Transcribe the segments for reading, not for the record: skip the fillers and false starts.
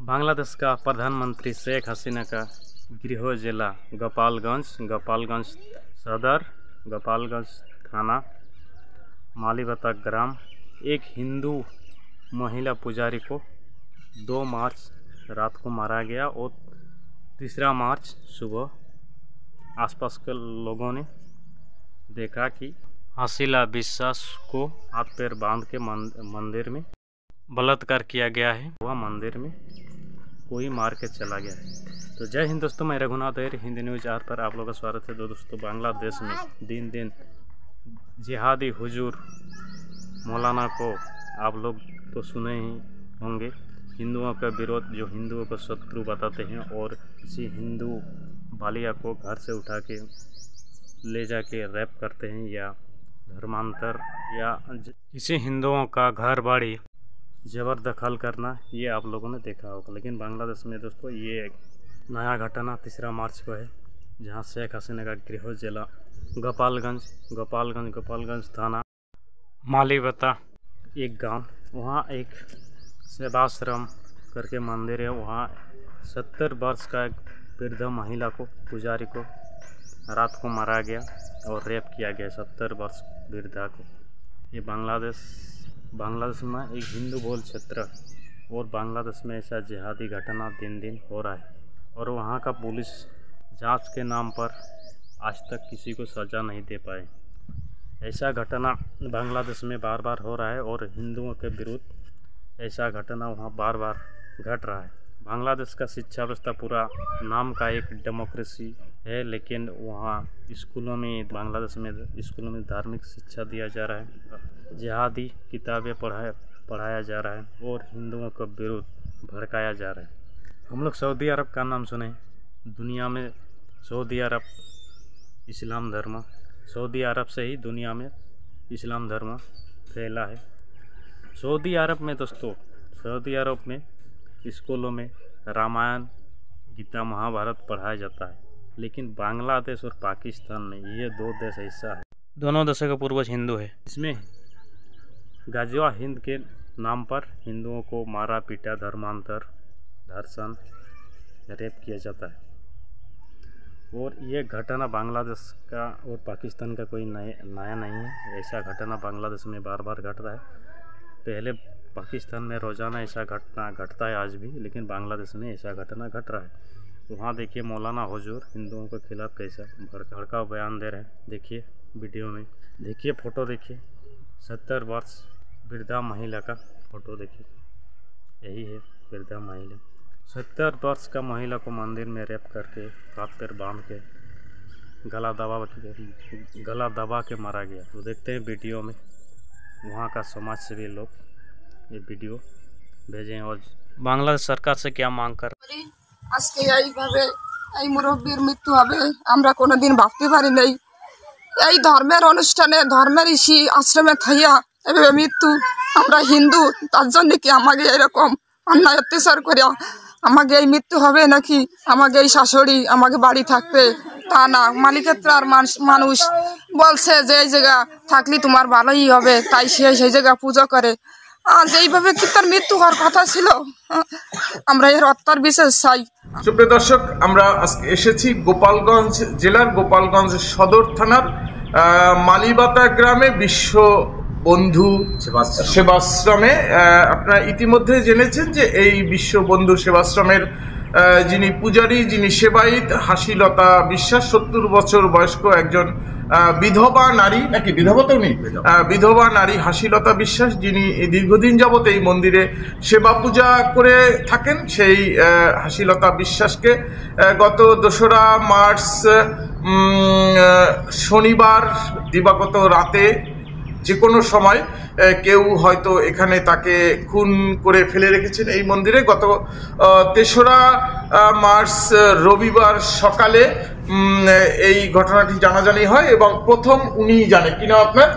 बांग्लादेश का प्रधानमंत्री शेख हसीना का गृह जिला गोपालगंज सदर, गोपालगंज थाना, मालीबता ग्राम। एक हिंदू महिला पुजारी को 2 मार्च रात को मारा गया और 3 मार्च सुबह आसपास के लोगों ने देखा कि हसीला विश्वास को हाथ पैर बांध के मंदिर में बलात्कार किया गया है। वह मंदिर में कोई मार के चला गया है। तो जय हिंद दोस्तों, मैं रघुनाथ अय्यर, हिंदी न्यूज़ 8 पर आप लोगों का स्वागत है। दोस्तों, बांग्लादेश में दिन दिन जिहादी हुजूर मौलाना को आप लोग तो सुने ही होंगे, हिंदुओं का विरोध, जो हिंदुओं को शत्रु बताते हैं और किसी हिंदू बालिया को घर से उठा के ले जाके रैप करते हैं या धर्मांतर या किसी हिंदुओं का घर बाड़ी जबरदखल करना, ये आप लोगों ने देखा होगा। लेकिन बांग्लादेश में दोस्तों ये एक नया घटना 3 मार्च को है, जहां शेख हसीना का गृह जिला गोपालगंज थाना, मालीबता एक गांव, वहां एक सेवाश्रम करके मंदिर है। वहां 70 वर्ष का एक वृद्ध महिला को, पुजारी को रात को मारा गया और रेप किया गया 70 वर्ष वृद्धा को। ये बांग्लादेश में एक हिंदू बहुल क्षेत्र और बांग्लादेश में ऐसा जिहादी घटना दिन दिन हो रहा है और वहाँ का पुलिस जांच के नाम पर आज तक किसी को सज़ा नहीं दे पाए। ऐसा घटना बांग्लादेश में बार बार हो रहा है और हिंदुओं के विरुद्ध ऐसा घटना वहाँ बार बार घट रहा है। बांग्लादेश का शिक्षा व्यवस्था पूरा नाम का एक डेमोक्रेसी है, लेकिन वहाँ स्कूलों में, बांग्लादेश में स्कूलों में धार्मिक शिक्षा दिया जा रहा है, जिहादी किताबें पढ़ाया जा रहा है और हिंदुओं के विरुद्ध भड़काया जा रहा है। हम लोग सऊदी अरब का नाम सुने, दुनिया में सऊदी अरब इस्लाम धर्म, सऊदी अरब से ही दुनिया में इस्लाम धर्म फैला है। सऊदी अरब में दोस्तों, सऊदी अरब में स्कूलों में रामायण, गीता, महाभारत पढ़ाया जाता है, लेकिन बांग्लादेश और पाकिस्तान में ये 2 देश ऐसा है, दोनों देशों का पूर्वज हिंदू है। इसमें गाज़वा हिंद के नाम पर हिंदुओं को मारा पीटा, धर्मांतर, धर्षण, रेप किया जाता है। और ये घटना बांग्लादेश का और पाकिस्तान का कोई नया नहीं है। ऐसा घटना बांग्लादेश में बार बार घट रहा है। पहले पाकिस्तान में रोज़ाना ऐसा घटना घटता है आज भी, लेकिन बांग्लादेश में ऐसा घटना घट रहा है। वहाँ देखिए मौलाना हुजूर हिंदुओं के खिलाफ कैसा भड़काऊ बयान दे रहे हैं। देखिए वीडियो में, देखिए फ़ोटो, देखिए 70 वर्ष वृद्धा महिला का फ़ोटो देखिए, यही है वृद्धा महिला। 70 वर्ष का महिला को मंदिर में रेप करके हाथ पैर बांध के गला दबा के मारा गया। तो देखते हैं वीडियो में, वहाँ का समाज सेवी लोग ये वीडियो भेजें और बांग्लादेश सरकार से क्या मांग कर। আজকে এইভাবে এই মুরব্বীর মৃত্যু হবে আমরা কোনোদিন ভাবতে পারি নাই। এই ধর্মের অনুষ্ঠানে, ধর্মের আশ্রমে থাইয়া এভাবে মৃত্যু, আমরা হিন্দু, তার জন্য কি আমাকে এরকম অন্যায় অত্যাচার করে আমাকে এই মৃত্যু হবে নাকি? আমাকে এই শাশুড়ি আমাকে বাড়ি থাকবে তা না, মালিকের মানুষ বলছে যে এই জায়গা থাকলে তোমার ভালোই হবে, তাই সেই জায়গা পুজো করে। আজ এইভাবে কি তার মৃত্যু হওয়ার কথা ছিল? আমরা এর হত্যার বিচার চাই। সুপ্রিয় দর্শক, আমরা আজকে এসেছি গোপালগঞ্জ জেলার গোপালগঞ্জ সদর থানার মালিবাতা গ্রামে বিশ্ব বন্ধু সেবাশ্রমে। আপনারা ইতিমধ্যে জেনেছেন যে এই বিশ্ব বন্ধু সেবাশ্রমের যিনি পূজারী, যিনি সেবায়িত, হাসিলতা বিশ্বাস, 70 বছর বয়স্ক একজন বিধবা নারী, নাকি বিধবা তো নেই, বিধবা নারী হাসিলতা বিশ্বাস, যিনি দীর্ঘদিন যাবত এই মন্দিরে সেবা পূজা করে থাকেন। সেই হাসিলতা বিশ্বাসকে গত 2রা মার্চ শনিবার দিবাগত রাতে যে কোনো সময় কেউ হয়তো এখানে তাকে খুন করে ফেলে রেখেছেন এই মন্দিরে। গত 3রা মার্চ রবিবার সকালে এই ঘটনাটি জানাজানি হয় এবং প্রথম উনি জানে কিনা আপনার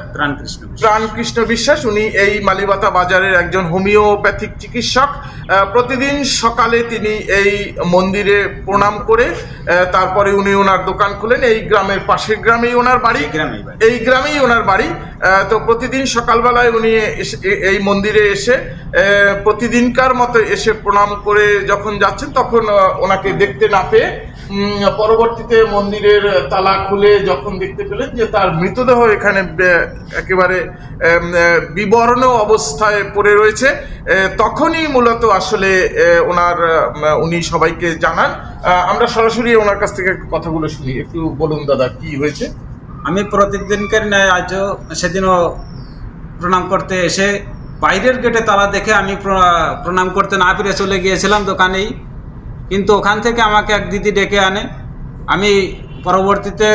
প্রাণকৃষ্ণ বিশ্বাস। উনি এই মালিবাতা বাজারের একজন হোমিওপ্যাথিক চিকিৎসক। প্রতিদিন সকালে তিনি এই মন্দিরে প্রণাম করে তারপরে উনি ওনার দোকান খুলেন। এই গ্রামের পাশের গ্রামেই ওনার বাড়ি, এই গ্রামেই ওনার বাড়ি। তো প্রতিদিন সকালবেলায় উনি এই মন্দিরে এসে প্রতিদিনকার মতো এসে প্রণাম করে যখন যাচ্ছেন তখন ওনাকে দেখতে না পেয়ে পরবর্তীতে মন্দিরের তালা খুলে যখন দেখতে পেলেন যে তার মৃতদেহ এখানে একেবারে বিবর্ণ অবস্থায় পড়ে রয়েছে, তখনই মূলত আসলে উনি সবাইকে জানান। আমরা সরাসরি ওনার কাছ থেকে কথাগুলো শুনি। একটু বলুন দাদা, কি হয়েছে? আমি প্রতিদিনকার ন্যায় আজও সেদিনও প্রণাম করতে এসে বাইরের গেটে তালা দেখে আমি প্রণাম করতে না পেরে চলে গিয়েছিলাম দোকানেই, কিন্তু ওখান থেকে আমাকে এক দিদি ডেকে আনে। আমি পরবর্তীতে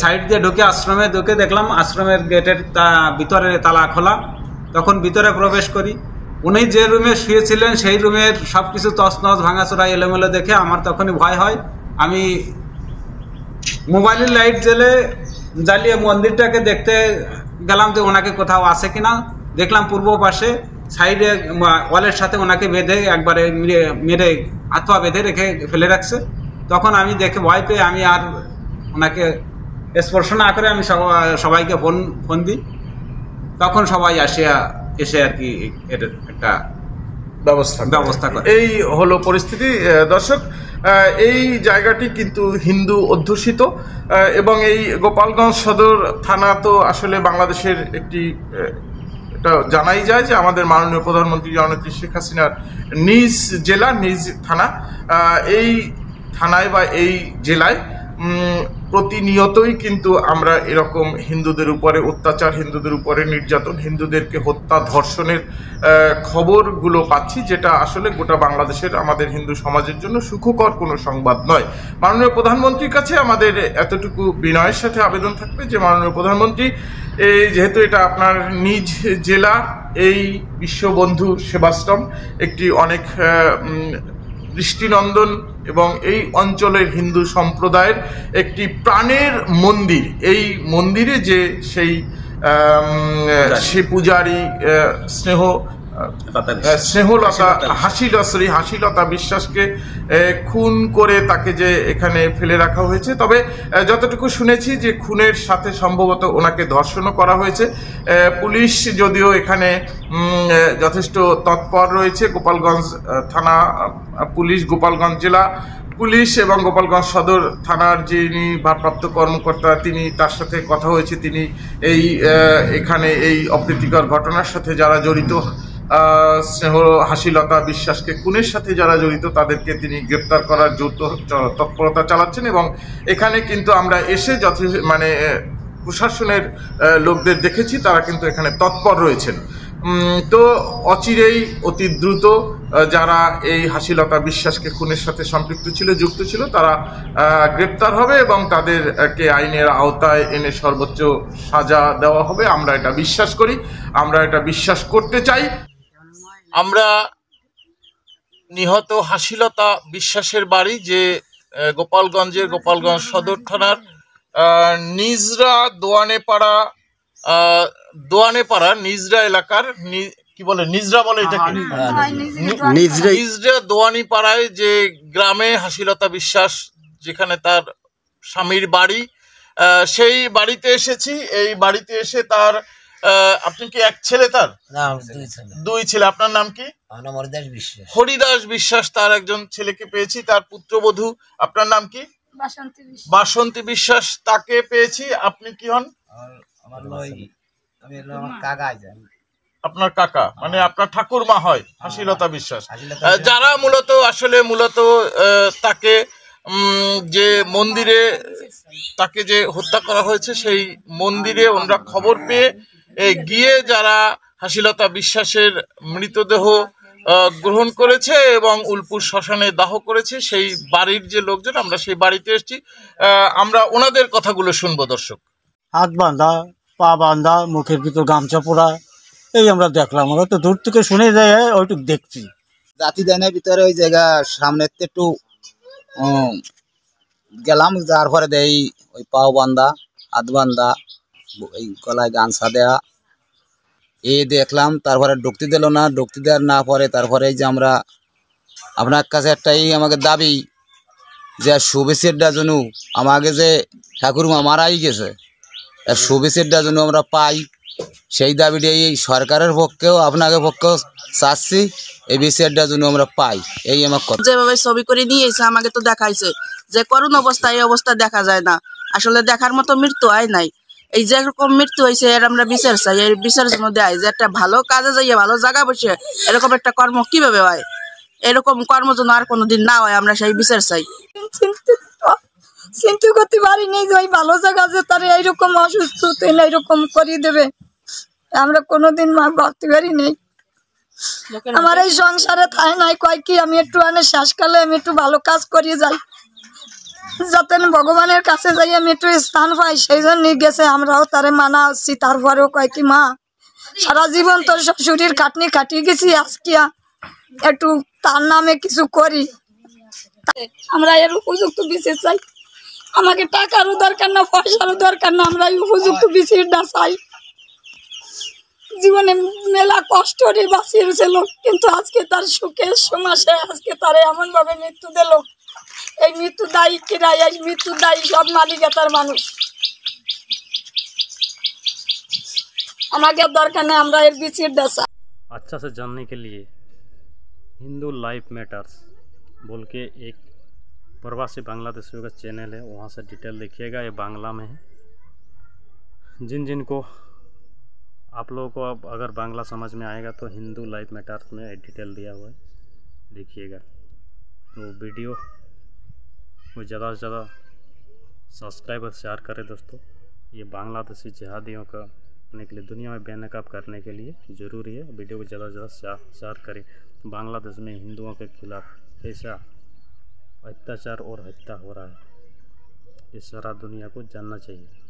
সাইড দিয়ে ঢুকে আশ্রমে ঢুকে দেখলাম আশ্রমের গেটের ভিতরে তালা খোলা। তখন ভিতরে প্রবেশ করি, উনি যে রুমে শুয়েছিলেন সেই রুমের সব কিছু তছনছ ভাঙাচোরা এলোমেলো দেখে আমার তখনই ভয় হয়। আমি মোবাইলের লাইট জ্বালিয়ে মন্দিরটাকে দেখতে গেলাম যে ওনাকে কোথাও আছে কিনা। দেখলাম পূর্ব পাশে সাইডে ওয়ালের সাথে ওনাকে বেঁধে একবারে মেরে হাত পা বেঁধে রেখে ফেলে রাখছে। তখন আমি দেখে ভয় পেয়ে আমি আর ওনাকে স্পর্শ না করে আমি সবাইকে ফোন দিই। তখন সবাই এসে আর কি এটা একটা ব্যবস্থা করে। এই হলো পরিস্থিতি। দর্শক, এই জায়গাটি কিন্তু হিন্দু অধ্যুষিত এবং এই গোপালগঞ্জ সদর থানা তো আসলে বাংলাদেশের একটি, এটা জানাই যায় যে আমাদের মাননীয় প্রধানমন্ত্রী জননেত্রী শেখ হাসিনার নিজ জেলা, নিজ থানা। এই থানায় বা এই জেলায় প্রতিনিয়তই কিন্তু আমরা এরকম হিন্দুদের উপরে অত্যাচার, হিন্দুদের উপরে নির্যাতন, হিন্দুদেরকে হত্যা, ধর্ষণের খবরগুলো পাচ্ছি, যেটা আসলে গোটা বাংলাদেশের আমাদের হিন্দু সমাজের জন্য সুখকর কোনো সংবাদ নয়। মাননীয় প্রধানমন্ত্রীর কাছে আমাদের এতটুকু বিনয়ের সাথে আবেদন থাকবে যে মাননীয় প্রধানমন্ত্রী, যেহেতু এটা আপনার নিজ জেলা, এই বিশ্ববন্ধু সেবাশ্রম একটি অনেক দৃষ্টিনন্দন এবং এই অঞ্চলের হিন্দু সম্প্রদায়ের একটি প্রাণের মন্দির। এই মন্দিরে যে সেই পূজারী স্নেহলতা হাসিলতা বিশ্বাসকে খুন করে তাকে যে এখানে ফেলে রাখা হয়েছে, তবে যতটুকু শুনেছি যে খুনের সাথে সম্ভবত ওনাকে ধর্ষণও করা হয়েছে। পুলিশ যদিও এখানে যথেষ্ট তৎপর রয়েছে, গোপালগঞ্জ থানা পুলিশ, গোপালগঞ্জ জেলা পুলিশ এবং গোপালগঞ্জ সদর থানার যিনি ভারপ্রাপ্ত কর্মকর্তা, তার সাথে কথা হয়েছে। তিনি এখানে এই অপ্রীতিকর ঘটনার সাথে যারা জড়িত, হাসিলতা বিশ্বাসকে খুনের সাথে যারা জড়িত, তাদেরকে তিনি গ্রেপ্তার করার তৎপরতা চালাচ্ছেন। এবং এখানে কিন্তু আমরা এসে প্রশাসনের লোকদের দেখেছি, তারা কিন্তু এখানে তৎপর রয়েছেন। তো অচিরেই অতি দ্রুত যারা এই হাসিলতা বিশ্বাসকে খুনের সাথে সম্পৃক্ত ছিল, যুক্ত ছিল, তারা গ্রেপ্তার হবে এবং তাদেরকে আইনের আওতায় এনে সর্বোচ্চ সাজা দেওয়া হবে। আমরা এটা বিশ্বাস করি, আমরা এটা বিশ্বাস করতে চাই। আমরা নিহত হাসিলতা বিশ্বাসের বাড়ি, যে গোপালগঞ্জ সদর থানার নিজরা দোয়ানেপাড়া নিজরা এলাকার, কি বলে নিজরা বলে এটাকে, নিজরা দোয়ানিপাড়ায় যে গ্রামে হাসিলতা বিশ্বাস, যেখানে তার স্বামীর বাড়ি, সেই বাড়িতে এসেছি। এই বাড়িতে এসে তার, আপনি কি এক ছেলে? তার দুই ছেলে। আপনার নাম কি? হরিদাস বিশ্বাস। তার একজন ছেলেকে পেয়েছি, তার পুত্রবধূ। আপনার নাম কি? বাসন্তী বিশ্বাস, তাকে পেয়েছি। আপনি কি হন? আপনার কাকা, মানে আপনার ঠাকুরমা হয় হাসিলতা বিশ্বাস, যারা মূলত তাকে যে মন্দিরে তাকে যে হত্যা করা হয়েছে, সেই মন্দিরে ওনারা খবর পেয়ে গিয়ে যারা হাসিলতা বিশ্বাসের মৃতদেহ গ্রহণ করেছে এবং উলপুর শ্মশানে দাহ করেছে, সেই বাড়ির যে লোকজন, আমরা সেই বাড়িতে এসেছি। আমরা ওনাদের কথাগুলো শুনবো। দর্শক, হাত বাঁধা, পা বাঁধা, মুখের ভিতর গামছা পরা, এই আমরা দেখলাম। আমরা তো দূর থেকে শুনে যাই, ওইটুকু দেখছি। জাতি দানের ভিতরে ওই জায়গা সামনে একটু গেলাম, যার পরে দেই ওই পাও বান্ধা, হাত বান্ধা, এই গলায় গামছা দেয়া, এই দেখলাম। তারপরে ঢুকতে দিল না, ঢুকতে দেওয়ার না পরে তারপরে এই যে আমরা আপনার কাছে একটাই আমাকে দাবি যে শুভেচ্ছাটা জন্য আমাকে যে ঠাকুরমা মারাই গেছে, শুভেচ্ছাটা জন্য আমরা পাই, সেই দাবিটা এই সরকারের পক্ষেও আপনাকে পক্ষেও চাচ্ছি, এই বিচারটার জন্য আমরা পাই, এই আমার কথা। যেভাবে ছবি করে নিয়ে এসে আমাকে তো দেখাইছে যে করুণ অবস্থা, এই অবস্থা দেখা যায় না, আসলে দেখার মতো মৃত্যু হয় নাই। এই যেরকম মৃত্যু হয়েছে এর আমরা বিচার চাই, এই বিচারের জন্য দেয় যে একটা ভালো কাজে যাইয়ে ভালো জায়গা বসে এরকম একটা কর্ম কিভাবে হয়, এরকম কর্ম যেন আর কোনোদিন না হয়, আমরা সেই বিচার চাই। চিন্তা করতে পারিনি যে ওই ভালো জায়গা যে তার এইরকম অসুস্থ এইরকম করিয়ে দেবে, আমরা কোনোদিন ভাবতে পারিনি। আমার এই সংসারে থাই নাই, কয় কি আমি একটু শেষকালে আমি একটু ভালো কাজ করিয়ে যাই, যাতে ভগবানের কাছে যাই আমি একটু স্থান পাই, সেই জন্যই গেছে। আমরাও তারে মানা হচ্ছি, তারপরেও কয় কি মা সারা জীবন তোর শরীর খাটনি কাটিয়ে গেছি, আজকে একটু তার নামে কিছু করি, আমরা এর উপযুক্ত বিচার চাই। আমাকে টাকারও দরকার না, পয়সারও দরকার না, আমরা উপযুক্ত বিচারটা চাই। জীবনে মেলা কষ্ট রে বাঁচিয়েছিল, কিন্তু আজকে তার সুখের সমাসে আজকে তার এমন ভাবে মৃত্যু দিল। এই মৃত্যু দায়ী কিরা? এই মৃত্যু দায়ী সব মালিকাতার মানুষ। আমাকে দরকার নেই, আমরা এর বিচারটা চাই। अच्छा से जानने के लिए हिंदू लाइफ मैटर्स बोल के एक प्रवासी बांग्लादेशियों का चैनल है, वहाँ से डिटेल देखिएगा, ये बांग्ला में है। जिन जिन को आप लोगों को अब अगर बांग्ला समझ में आएगा तो हिंदू लाइफ मैटर्स में डिटेल दिया हुआ है, देखिएगा। तो वीडियो को ज़्यादा से ज़्यादा सब्सक्राइब और शेयर करें दोस्तों। ये बांग्लादेशी जिहादियों का के लिए दुनिया में बेनकाब करने के लिए ज़रूरी है, वीडियो को ज़्यादा से ज़्यादा शेयर करें। बांग्लादेश में हिंदुओं के खिलाफ कैसा अत्याचार और हत्या हो रहा है, ये सारा दुनिया को जानना चाहिए।